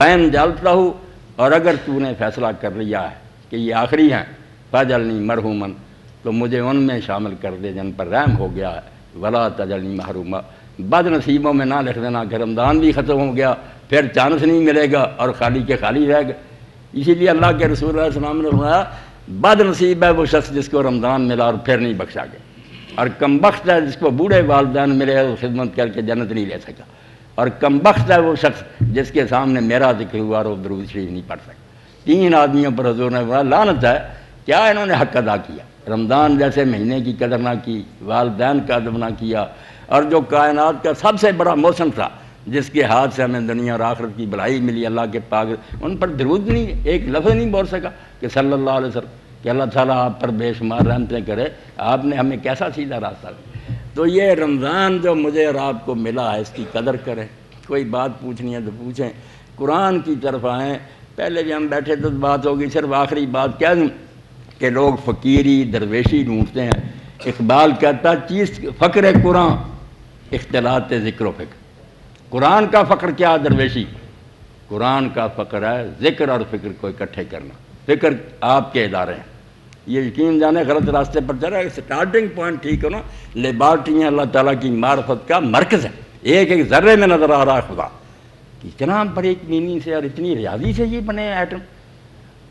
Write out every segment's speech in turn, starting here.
Fan جالتا ہوں، اور اگر تو نے فیصلہ کر لیا ہے کہ یہ آخری ہیں، فاجلنی مرحومن، تو مجھے ان میں شامل کر دے جن پر رحم ہو گیا ہے، ولا تجلنی محروما، بد نصیبوں میں نہ لکھ دینا کہ رمضان بھی ختم ہو گیا پھر چانس نہیں ملے گا اور خالی کے خالی رہ گئے۔ اسی لیے اللہ کے رسول علیہ السلام نے فرمایا بد نصیب ہے وہ شخص جس کو رمضان ملا اور پھر نہیں بخشا گیا، اور کم بخت ہے جس کو بوڑھے والدین ملے اور خدمت کر کے جنت نہیں لے سکا، اور کم بخت ہے وہ شخص جس کے سامنے میرا ذکر ہوا اور وہ درود شریف نہیں پڑھ سکا۔ تین آدمیوں پر حضور نے فرمایا لعنت ہے، کیا انہوں نے حق ادا کیا، رمضان جیسے مہینے کی قدر نہ کی، والدین کا ادب نہ کیا، اور جو کائنات کا سب سے بڑا موسم تھا جس کے ہاتھ سے ہمیں دنیا اور آخرت کی بھلائی ملی اللہ کے پاک، ان پر درود نہیں، ایک لفظ نہیں بول سکا کہ صلی اللہ علیہ وسلم، کہ اللہ تعالیٰ آپ پر بے شمار رحمتیں کرے، آپ نے ہمیں کیسا سیدھا راستہ دیا۔ تو یہ رمضان جو مجھے اور آپ کو ملا ہے اس کی قدر کریں، کوئی بات پوچھنی ہے تو پوچھیں، قرآن کی طرف آئیں۔ پہلے بھی ہم بیٹھے تو بات ہوگی، صرف آخری بات کہہ دوں کہ لوگ فقیری درویشی ڈھونڈتے ہیں۔ اقبال کہتا چیز فقر قرآن اختلاط ذکر و فکر، قرآن کا فقر کیا درویشی، قرآن کا فقر ہے ذکر اور فکر کو اکٹھے کرنا۔ فکر آپ کے ادارے ہیں، یہ یقین جانے غلط راستے پر چل رہا ہے، سٹارٹنگ پوائنٹ ٹھیک ہو نا، لیبارٹریاں اللہ تعالیٰ کی معرفت کا مرکز ہے، ایک ایک ذرے میں نظر آ رہا ہے خدا، اتنا بڑی مینی سے اور اتنی ریاضی سے یہ بنے ایٹم۔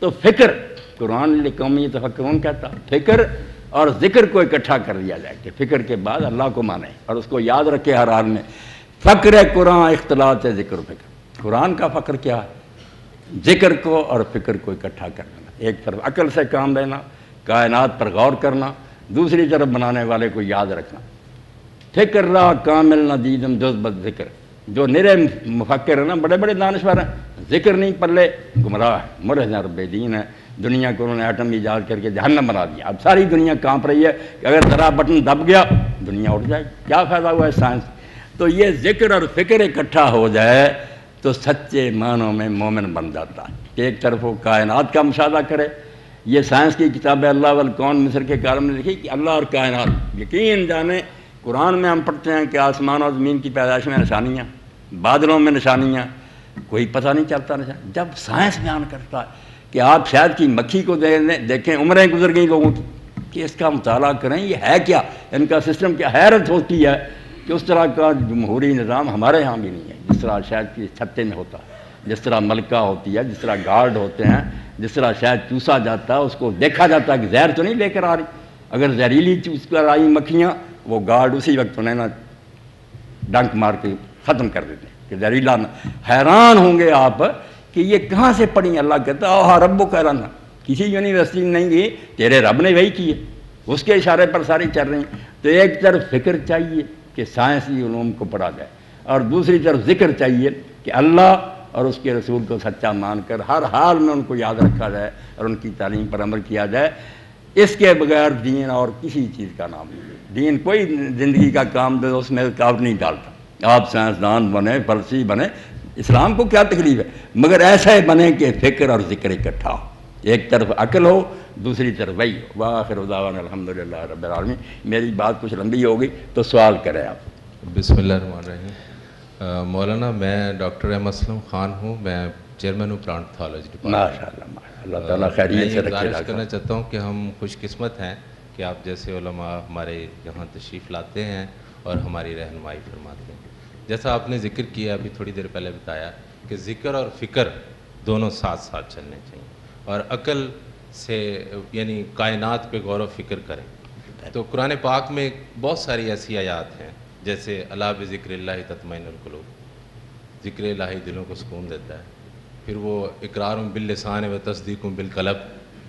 تو فکر، قرآن لقومی تفکرون کہتا، فکر اور ذکر کو اکٹھا کر دیا جائے کہ فکر کے بعد اللہ کو مانے اور اس کو یاد رکھے ہر حال میں۔ فقر قرآن اختلاط ذکر و فکر، قرآن کا فقر کیا ہے، ذکر کو اور فکر کو اکٹھا کر لینا، ایک طرف عقل سے کام لینا، کائنات پر غور کرنا، دوسری طرف بنانے والے کو یاد رکھنا۔ فکر را کامل نہ دیدم جز بد ذکر، جو نرے مفکر ہیں نا، بڑے بڑے دانشور ہیں، ذکر نہیں پلے گمراہ ہے، مرہن رب دین ہے۔ دنیا کو انہوں نے ایٹم ایجاد کر کے جہنم بنا دیا، اب ساری دنیا کانپ رہی ہے کہ اگر ذرا بٹن دب گیا دنیا اٹھ جائے، کیا فائدہ ہوا ہے سائنس۔ تو یہ ذکر اور فکر اکٹھا ہو جائے تو سچے معنوں میں مومن بن جاتا ہے کہ ایک طرف وہ کائنات کا مشاہدہ کرے۔ یہ سائنس کی کتاب اللہ والکون مصر کے کالم نے لکھی کہ اللہ اور کائنات، یقین جانے قرآن میں ہم پڑھتے ہیں کہ آسمان اور زمین کی پیدائش میں نشانیاں، بادلوں میں نشانیاں، کوئی پتہ نہیں چلتا نشان۔ جب سائنس بیان کرتا ہے کہ آپ شاید کی مکھی کو دیکھیں، عمریں گزر گئی لوگوں کی، کہ اس کا مطالعہ کریں یہ ہے کیا، ان کا سسٹم کیا، حیرت ہوتی ہے کہ اس طرح کا جمہوری نظام ہمارے ہاں بھی نہیں ہے، جس طرح شاید کی چھتے میں ہوتا ہے، جس طرح ملکہ ہوتی ہے، جس طرح گارڈ ہوتے ہیں، جس طرح شاید چوسا جاتا ہے، اس کو دیکھا جاتا ہے کہ زہر تو نہیں لے کر آ رہی، اگر زہریلی چوس کر آئی مکھیاں وہ گارڈ اسی وقت انہیں نا ڈنک مار کے ختم کر دیتے ہیں کہ زہریلا نہ۔ حیران ہوں گے آپ کہ یہ کہاں سے پڑھی، اللہ کہتا ہے اوہ رب کو کہنا، کسی یونیورسٹی نہیں گئی، تیرے رب نے وہی کی ہے، اس کے اشارے پر ساری چل رہی ہیں۔ تو ایک طرف فکر چاہیے کہ سائنسی علوم کو پڑھا جائے، اور دوسری طرف ذکر چاہیے کہ اللہ اور اس کے رسول کو سچا مان کر ہر حال میں ان کو یاد رکھا جائے اور ان کی تعلیم پر عمل کیا جائے۔ اس کے بغیر دین اور کسی چیز کا نام نہیں، دین کوئی زندگی کا کام دے اس میں رکاوٹ نہیں ڈالتا۔ آپ سائنسدان بنے، فلسفی بنے، اسلام کو کیا تکلیف ہے، مگر ایسا ہی بنے کہ فکر اور ذکر اکٹھا ہو، ایک طرف عقل ہو دوسری طرف وہی ہو۔ وآخر دعوانا الحمدللہ رب العالمین۔ میری بات کچھ لمبی ہوگی تو سوال کریں آپ۔ بسم اللہ الرحمن الرحیم۔ مولانا میں ڈاکٹر احمد اسلم خان ہوں، میں چیئرمین ہوں پلانٹ پیتھولوجی ڈپارٹمنٹ۔ ماشاء اللہ، اللہ تعالیٰ خیریت سے رکھے۔ میں گزارش کرنا چاہتا ہوں کہ ہم خوش قسمت ہیں کہ آپ جیسے علماء ہمارے یہاں تشریف لاتے ہیں اور ہماری رہنمائی فرماتے ہیں۔ جیسا آپ نے ذکر کیا ابھی تھوڑی دیر پہلے بتایا کہ ذکر اور فکر دونوں ساتھ ساتھ چلنے چاہیے، اور عقل سے یعنی کائنات پہ غور و فکر کریں۔ تو قرآن پاک میں بہت ساری ایسی آیات ہیں، جیسے الا بذکر اللہ تطمئن القلوب، ذکر الہی دلوں کو سکون دیتا ہے۔ پھر وہ اقرار باللسان و تصدیق بالقلب،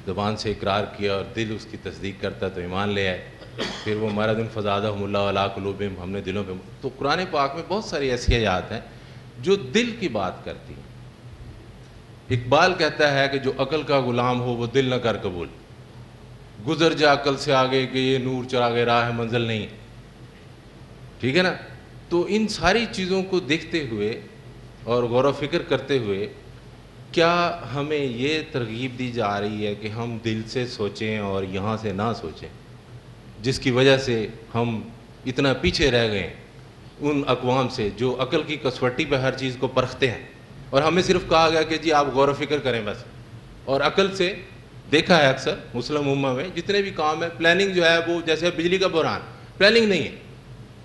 زبان سے اقرار کیا اور دل اس کی تصدیق کرتا ہے تو ایمان لے آئے۔ پھر وہ مرض فزادہم اللہ علی قلوبہم، ہم نے دلوں پہ۔ تو قرآن پاک میں بہت ساری ایسی آیات ہیں جو دل کی بات کرتی ہیں۔ اقبال کہتا ہے کہ جو عقل کا غلام ہو وہ دل نہ کر قبول، گزر جا عقل سے آگے کہ یہ نور چراغ راہ منزل نہیں، ٹھیک ہے نا۔ تو ان ساری چیزوں کو دیکھتے ہوئے اور غور و فکر کرتے ہوئے کیا ہمیں یہ ترغیب دی جا رہی ہے کہ ہم دل سے سوچیں اور یہاں سے نہ سوچیں، جس کی وجہ سے ہم اتنا پیچھے رہ گئے ان اقوام سے جو عقل کی کسوٹی پہ ہر چیز کو پرکھتے ہیں اور ہمیں صرف کہا گیا کہ جی آپ غور و فکر کریں بس. اور عقل سے دیکھا ہے اکثر مسلم امہ میں جتنے بھی کام ہے پلاننگ جو ہے وہ جیسے بجلی کا بحران, پلاننگ نہیں ہے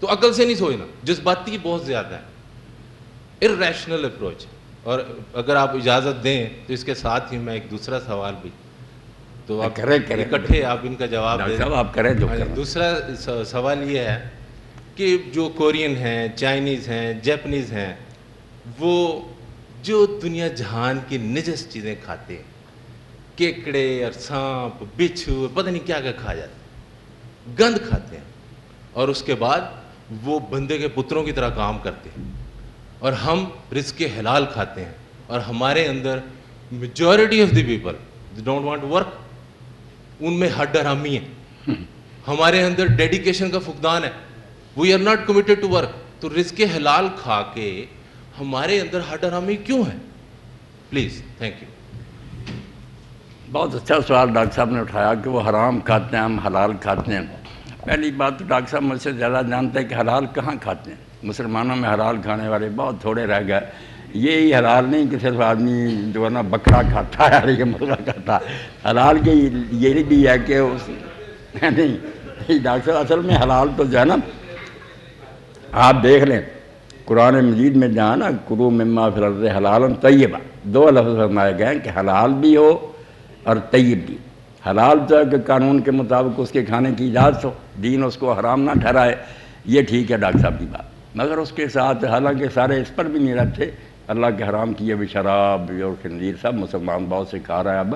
تو عقل سے نہیں سوچنا, جذباتی بہت زیادہ ہے, ارریشنل اپروچ. اور اگر آپ اجازت دیں تو اس کے ساتھ ہی میں ایک دوسرا سوال بھی, تو آپ اکٹھے آپ ان کا جواب دیں. آپ کریں. دوسرا سوال یہ ہے کہ جو کورین ہیں, چائنیز ہیں, جیپنیز ہیں, وہ جو دنیا جہان کی نجس چیزیں کھاتے ہیں, کیکڑے اور سانپ, بچھو, پتہ نہیں کیا کیا کھا جاتے ہیں, گند کھاتے ہیں, اور اس کے بعد وہ بندے کے پتروں کی طرح کام کرتے ہیں, اور ہم رزق حلال کھاتے ہیں, اور ہمارے اندر majority of the people don't want to work, ان میں ہٹ حرامی ہے, ہمارے اندر ڈیڈیکیشن کا فقدان ہے, we are not committed to work. تو رزق حلال کھا کے ہمارے اندر ہٹ حرامی کیوں ہے؟ Please, thank you. بہت اچھا سوال ڈاکٹر صاحب نے اٹھایا کہ وہ حرام کھاتے ہیں, ہم حلال کھاتے ہیں. پہلی بات تو ڈاکٹر صاحب مجھ سے زیادہ جانتے ہیں کہ حلال کہاں کھاتے ہیں. مسلمانوں میں حلال کھانے والے بہت تھوڑے رہ گئے. یہی حلال نہیں کہ صرف آدمی جو ہے نا بکرا کھاتا ہے یا مرغا کھاتا ہے. حلال کے یہ بھی ہے کہ نہیں ڈاکٹر صاحب, اصل میں حلال تو جو ہے نا آپ دیکھ لیں قرآن مجید میں جہاں نا کلوا مما فی الارض حلالا طیبا, دو لفظ فرمائے گئے ہیں کہ حلال بھی ہو اور طیب بھی. حلال تو ہے کہ قانون کے مطابق اس کے کھانے کی اجازت ہو, دین اس کو حرام نہ ٹھہرائے, یہ ٹھیک ہے ڈاکٹر صاحب کی بات. مگر اس کے ساتھ حالانکہ سارے اس پر بھی نہیں رہتے, اللہ کے حرام کیے ہوئے شراب اور خنزیر سب مسلمان بہت سے کھا رہا ہے اب.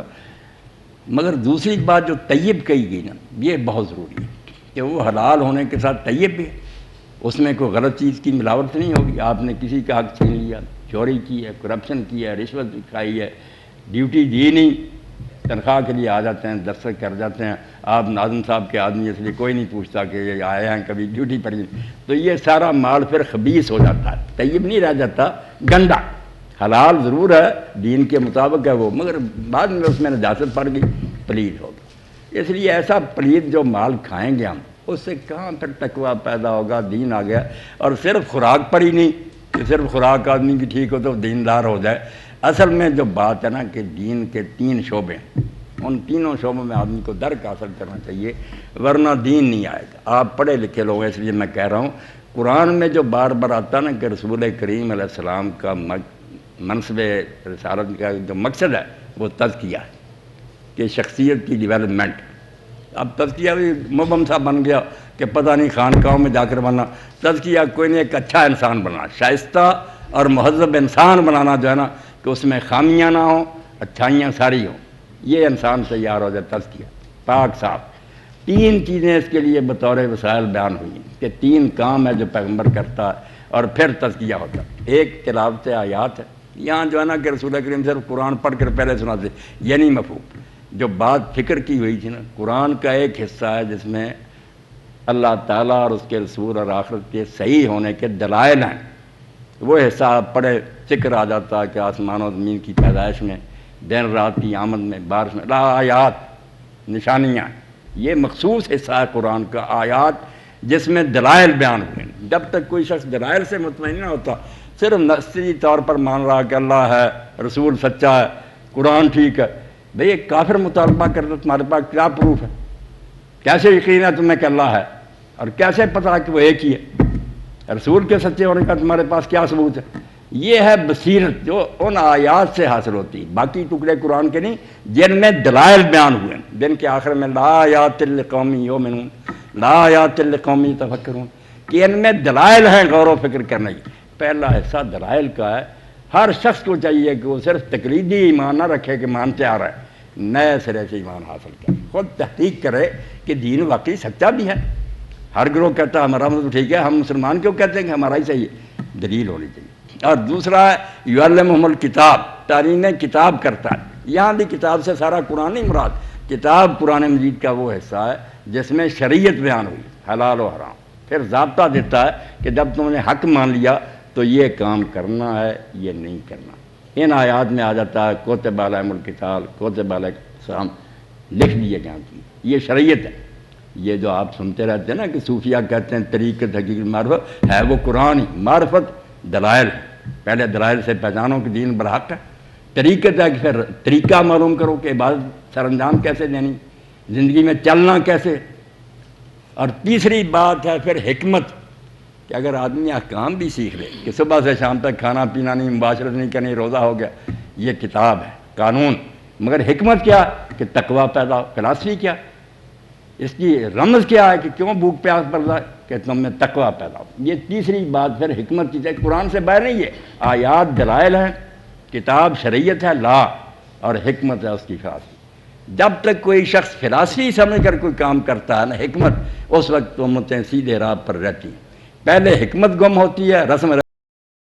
مگر دوسری بات جو طیب کہی گئی نا, یہ بہت ضروری ہے کہ وہ حلال ہونے کے ساتھ طیب بھی ہے, اس میں کوئی غلط چیز کی ملاوٹ نہیں ہوگی. آپ نے کسی کا حق چھین لیا, چوری کی ہے, کرپشن کی ہے, رشوت کھائی ہے, ڈیوٹی دی نہیں, تنخواہ کے لیے آ جاتے ہیں, دستخط کر جاتے ہیں, آپ ناظم صاحب کے آدمی, اس لیے کوئی نہیں پوچھتا کہ یہ آئے ہیں کبھی ڈیوٹی پر ہی, تو یہ سارا مال پھر خبیث ہو جاتا ہے, طیب نہیں رہ جاتا, گندا. حلال ضرور ہے, دین کے مطابق ہے وہ, مگر بعد میں اس میں نجاست پڑ گئی, پلید ہو گیا. اس لیے ایسا پلید جو مال کھائیں گے ہم, اس سے کہاں پھر تقویٰ پیدا ہوگا, دین آ گیا. اور صرف خوراک پر ہی نہیں کہ صرف خوراک آدمی کی ٹھیک ہو تو دیندار ہو جائے. اصل میں جو بات ہے نا کہ دین کے 3 شعبے ہیں, ان تینوں شعبوں میں آدمی کو درک حاصل کرنا چاہیے, ورنہ دین نہیں آئے گا. آپ پڑھے لکھے لوگ ہیں اس لیے میں کہہ رہا ہوں, قرآن میں جو بار بار آتا نا کہ رسول کریم علیہ السلام کا منصب رسالت کا جو مقصد ہے وہ تزکیہ ہے, کہ شخصیت کی ڈیولپمنٹ. اب تزکیہ بھی مبہم سا بن گیا کہ پتہ نہیں خانقاہوں میں جا کر بننا. تزکیہ کوئی نہیں, ایک اچھا انسان بننا, شائستہ اور مہذب انسان بنانا جو ہے نا, کہ اس میں خامیاں نہ ہوں, اچھائیاں ساری ہوں, یہ انسان تیار ہو جائے. تزکیہ پاک صاف. 3 چیزیں اس کے لیے بطور وسائل بیان ہوئی کہ 3 کام ہے جو پیغمبر کرتا ہے اور پھر تزکیہ ہوتا ہے. ایک تلاوت آیات ہے, یہاں جو ہے نا کہ رسول کریم صرف قرآن پڑھ کر پہلے سناتے, یہ نہیں مفہوم. جو بات فکر کی ہوئی تھی نا, قرآن کا ایک حصہ ہے جس میں اللہ تعالیٰ اور اس کے رسول اور آخرت کے صحیح ہونے کے دلائل ہیں. وہ حصہ آپ پڑھے, فکر آ جاتا ہے کہ آسمان و زمین کی پیدائش میں, دن رات کی آمد میں, بارش میں, آیات نشانیاں, یہ مخصوص حصہ ہے قرآن کا, آیات جس میں دلائل بیان ہوئے. جب تک کوئی شخص دلائل سے مطمئن نہ ہوتا, صرف نصری طور پر مان رہا کہ اللہ ہے, رسول سچا ہے, قرآن ٹھیک ہے, بھئی ایک کافر مطالبہ کرتا تمہارے پاس کیا پروف ہے, کیسے یقین ہے تمہیں کہ اللہ ہے, اور کیسے پتہ کہ وہ ایک ہی ہے, رسول کے سچے ہونے کا تمہارے پاس کیا ثبوت ہے. یہ ہے بصیرت جو ان آیات سے حاصل ہوتی, باقی ٹکڑے قرآن کے نہیں جن میں دلائل بیان ہوئے ہیں. دن کے آخر میں لا آیات لقوم یؤمنون, لا آیات لقوم یتفکرون, کہ ان میں دلائل ہیں غور و فکر کرنے کی. پہلا حصہ دلائل کا ہے. ہر شخص کو چاہیے کہ وہ صرف تقلیدی ایمان نہ رکھے کہ مانتے آ رہا ہے, نئے سرے سے ایمان حاصل کرے, خود تحقیق کرے کہ دین واقعی سچا بھی ہے. ہر گروہ کہتا ہے ہمارا مطلب ٹھیک ہے, ہم مسلمان کیوں کہتے ہیں کہ ہمارا ہی صحیح ہے, دلیل ہونی چاہیے. اور دوسرا ہے یعلمہم الکتاب, تعلیم کتاب کرتا ہے. یہاں بھی کتاب سے سارا قرآن نہیں مراد, کتاب قرآن مجید کا وہ حصہ ہے جس میں شریعت بیان ہوئی, حلال و حرام, پھر ضابطہ دیتا ہے کہ جب تم نے حق مان لیا تو یہ کام کرنا ہے, یہ نہیں کرنا. ان آیات میں آ جاتا ہے کتب علیہم القتال, کتب علیہ السلام, لکھ دیے جہاں کی, یہ شریعت ہے. یہ جو آپ سنتے رہتے ہیں نا کہ صوفیہ کہتے ہیں طریقت حقیقت معرفت, ہے وہ قرآن ہی, معرفت دلائل ہے. پہلے دلائل سے پہچانو کہ دین برحق ہے، طریقت ہے کہ پھر طریقہ معلوم کرو کہ عبادت سر انجام کیسے دینی، زندگی میں چلنا کیسے، اور تیسری بات ہے پھر حکمت، کہ اگر آدمی احکام بھی سیکھ لے کہ صبح سے شام تک کھانا پینا نہیں، مباشرت نہیں کرنی، روزہ ہو گیا، یہ کتاب ہے، قانون، مگر حکمت کیا کہ تقوی پیدا ہو، فلاسفی کیا، اس کی رمز کیا ہے کہ کیوں بھوک پیاس پڑتا ہے کہ تم میں تقوی پیدا ہو۔ یہ تیسری بات پھر حکمت کی ہے، قرآن سے باہر نہیں ہے، آیات دلائل ہیں، کتاب شریعت ہے، لا، اور حکمت ہے اس کی خاص۔ جب تک کوئی شخص فلاسفی سمجھ کر کوئی کام کرتا ہے نا حکمت، اس وقت امتیں سیدھے راہ پر رہتی ہیں۔ پہلے حکمت گم ہوتی ہے، رسم